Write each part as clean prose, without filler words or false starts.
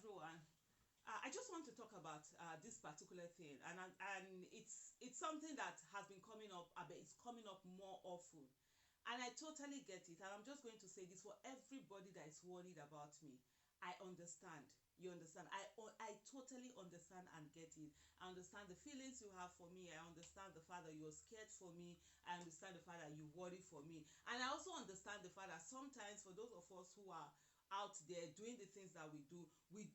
everyone. I just want to talk about this particular thing, and it's something that has been coming up. I bet it's coming up more often, and I totally get it. And I'm just going to say this for everybody that is worried about me. I understand. You understand? I totally understand and get it. I understand the feelings you have for me. I understand the fact that you're scared for me. I understand the fact that you worry for me, and I also understand the fact that sometimes for those of us who are out there doing the things that we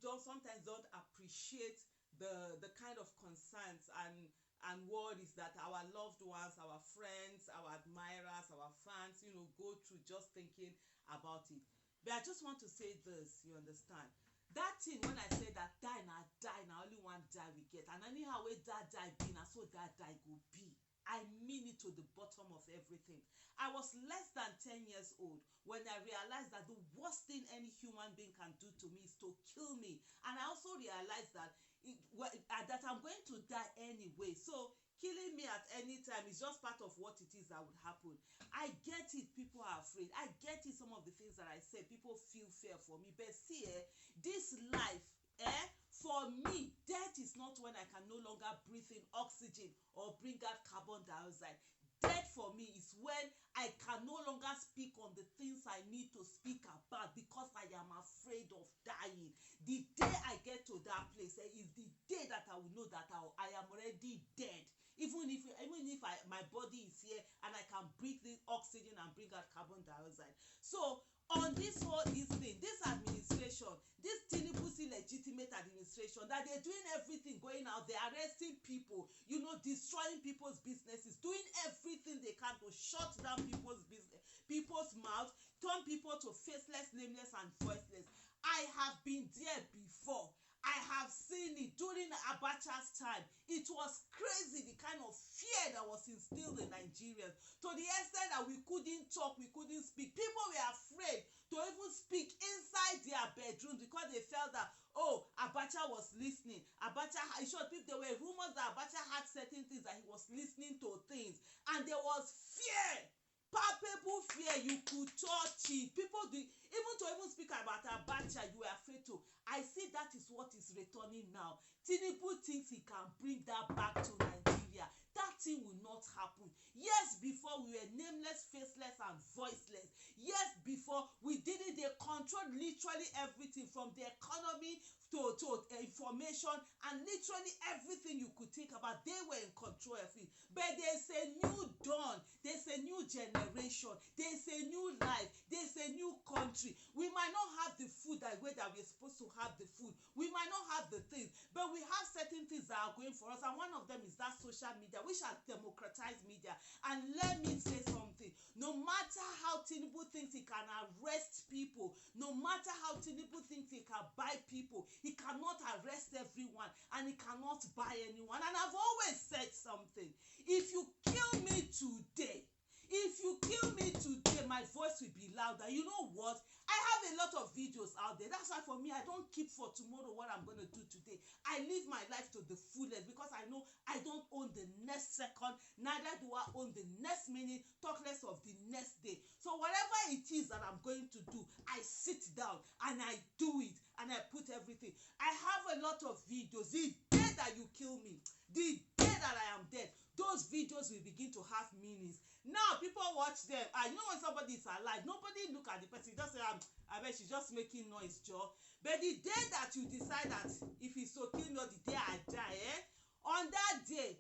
don't sometimes don't appreciate the kind of concerns and worries that our loved ones, our friends, our admirers, our fans, go through just thinking about it. But I just want to say this, you understand, that thing when I say that die na only one die we get, and anyhow wey that die be na so that die go be. I mean it to the bottom of everything. I was less than 10 years old when I realized that the worst thing any human being can do to me is to kill me. And I also realized that that I'm going to die anyway. So killing me at any time is just part of what it is that would happen. I get it, people are afraid. I get it, some of the things that I say, people feel fear for me. But see, this life, for me, death is not when I can no longer breathe in oxygen or bring out carbon dioxide. Death for me is when I can no longer speak on the things I need to speak about because I am afraid of dying. The day I get to that place is the day that I will know that I am already dead. Even if my body is here and I can breathe in oxygen and bring out carbon dioxide. So on this thing, this administration, this Tinubu's illegitimate administration, that they're doing everything, going out there, arresting people, destroying people's businesses, doing everything they can to shut down people's business, people's mouths, turn people to faceless, nameless, and voiceless. I have been there before. I have seen it during Abacha's time. It was crazy, the kind of fear that was instilled in Nigerians, to the extent that we couldn't talk, we couldn't speak. People were afraid to even speak inside their bedrooms because they felt that, oh, Abacha was listening. Abacha, in short, there were rumors that Abacha had certain things, that he was listening to things, and there was fear. Palpable fear. You could touch it. People do, even speak about Abacha, you were afraid to. I see that is what is returning now. Tinubu thinks he can bring that back to Nigeria. That thing will not happen. Yes, before we were nameless, faceless, and voiceless. Yes, before we did it, they controlled literally everything from the economy to information, and literally everything you could think about. They were in control of it. But there's a new dawn. There's a new generation. There's a new life. There's a new country. We might not have the food that way that we're supposed to have the food. We might not have the things, but we have certain things that are going for us, and one of them is that social media, which has democratized media. And let me say something. No matter how Tinubu thinks he can arrest people, no matter how Tinubu thinks he can buy people, he cannot arrest everyone, and he cannot buy anyone. And I've always said something. If you kill me today, my voice will be louder. You know what? I have a lot of videos out there. That's why for me, I don't keep for tomorrow what I'm going to do today. I live my life to the fullest because I know I don't own the next second, neither do I own the next minute, talk less of the next day. So whatever it is that I'm going to do, I sit down and I do it, and I put everything. I have a lot of videos. The day that you kill me, the day that I am dead, those videos will begin to have meanings. Now people watch them. I know when somebody is alive, nobody look at the person, just say, I bet she's just making noise, Joe. But the day that you decide that if it's to kill me, or the day I die, on that day,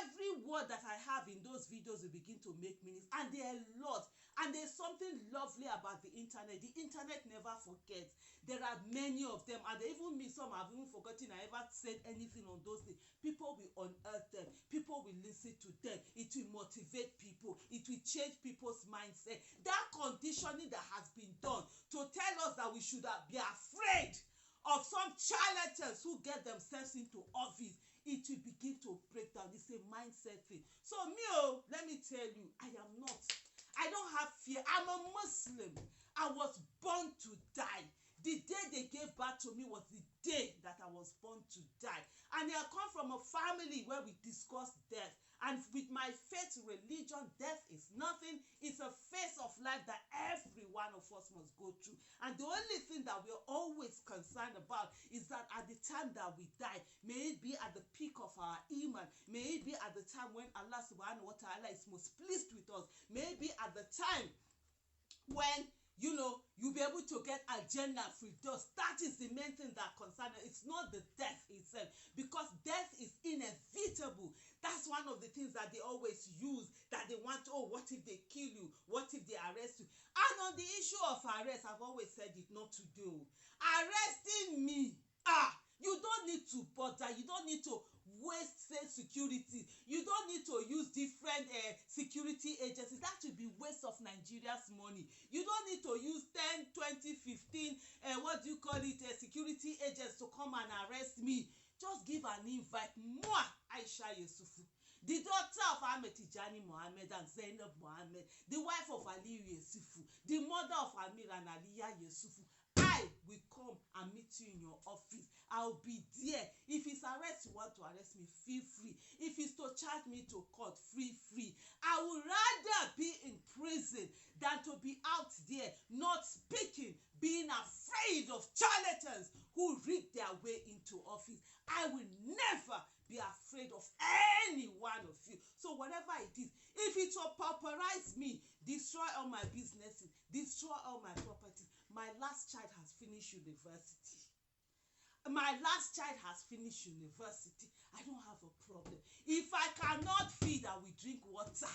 every word that I have in those videos will begin to make meanings, and there are a lot. And there's something lovely about the internet. The internet never forgets. There are many of them, and even me, some have even forgotten I ever said anything on those things. People will unearth them. People will listen to them. It will motivate people. It will change people's mindset. That conditioning that has been done to tell us that we should be afraid of some charlatans who get themselves into office, it will begin to break down. It's a mindset thing. So me, let me tell you, I am not. I don't have fear. I'm a Muslim. I was born to die. The day they gave birth to me was the day that I was born to die. And I come from a family where we discuss death. And with my faith religion, death is nothing. It's a phase of life that every one of us must go through. And the only thing that we're always concerned about is that the time that we die. May it be at the peak of our iman. May it be at the time when Allah subhanahu wa ta'ala is most pleased with us. May it be at the time when you'll be able to get Al-Jannah Firdaus. That is the main thing that concerns us. It's not the death itself, because death is inevitable. That's one of the things that they always use, that they want, oh, what if they kill you? What if they arrest you? And on the issue of arrest, I've always said it, not to do. Arresting me, you don't need to bother. You don't need to waste security. You don't need to use different security agencies. That will be waste of Nigeria's money. You don't need to use 10, 20, 15 security agents to come and arrest me. Just give an invite. Moi, Aisha Yusufu, the daughter of Ahmed Tijani Mohammed and Zainab Mohammed, the wife of Ali Yusufu, the mother of Amir and Aliyah Yusufu. I will come and meet you in your office. I'll be there. If it's arrest, you want to arrest me, feel free. If it's to charge me to court, free. I would rather be in prison than to be out there not speaking, being afraid of charlatans who rig their way into office. I will never be afraid of any one of you. So whatever it is, if it will pauperize me, destroy all my businesses, destroy all my properties. My last child has finished university. My last child has finished university. I don't have a problem. If I cannot feed, I will drink water.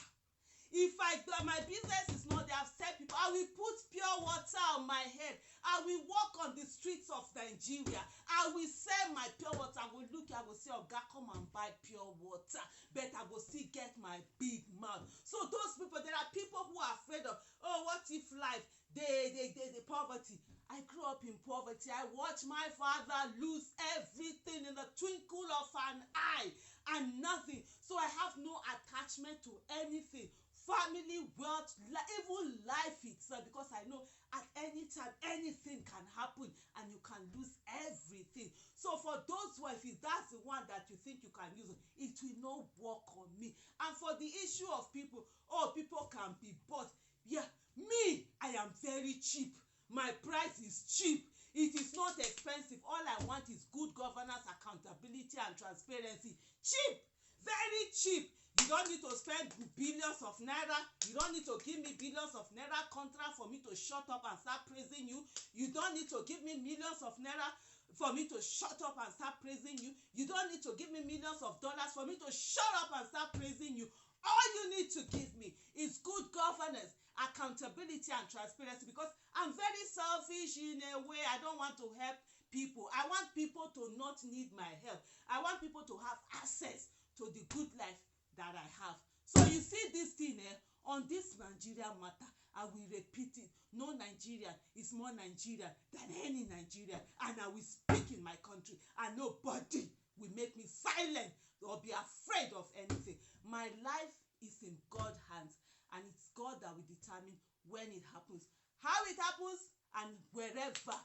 If my business is not there, I've said people, I will put pure water on my head. I will walk on the streets of Nigeria. I will sell my pure water. I will say, Oga, come and buy pure water. But I will still get my big mouth. So those people, there are people who are afraid of, oh, what if life, the poverty. I grew up in poverty. I watched my father lose everything in the twinkle of an eye and nothing. So I have no attachment to anything. Family, wealth, even life itself, because I know at any time anything can happen and you can lose everything. So for those who, if that's the one that you think you can use, it will not work on me. And for the issue of people, oh, people can be bought. Yeah, me, I am very cheap. My price is cheap. It is not expensive. All I want is good governance, accountability, and transparency. Cheap, very cheap. You don't need to spend billions of naira. You don't need to give me billions of naira contract for me to shut up and start praising you. You don't need to give me millions of naira for me to shut up and start praising you. You don't need to give me millions of dollars for me to shut up and start praising you. All you need to give me is good governance, accountability, and transparency, because I'm very selfish in a way. I don't want to help people. I want people to not need my help. I want people to have access to the good life that I have. So you see this thing on this Nigerian matter, I will repeat it. No Nigerian is more Nigerian than any Nigerian, and I will speak in my country, and nobody will make me silent or be afraid of anything. My life is in God's hands, and it's God that will determine when it happens, how it happens, and wherever,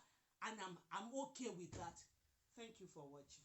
and I'm okay with that. Thank you for watching.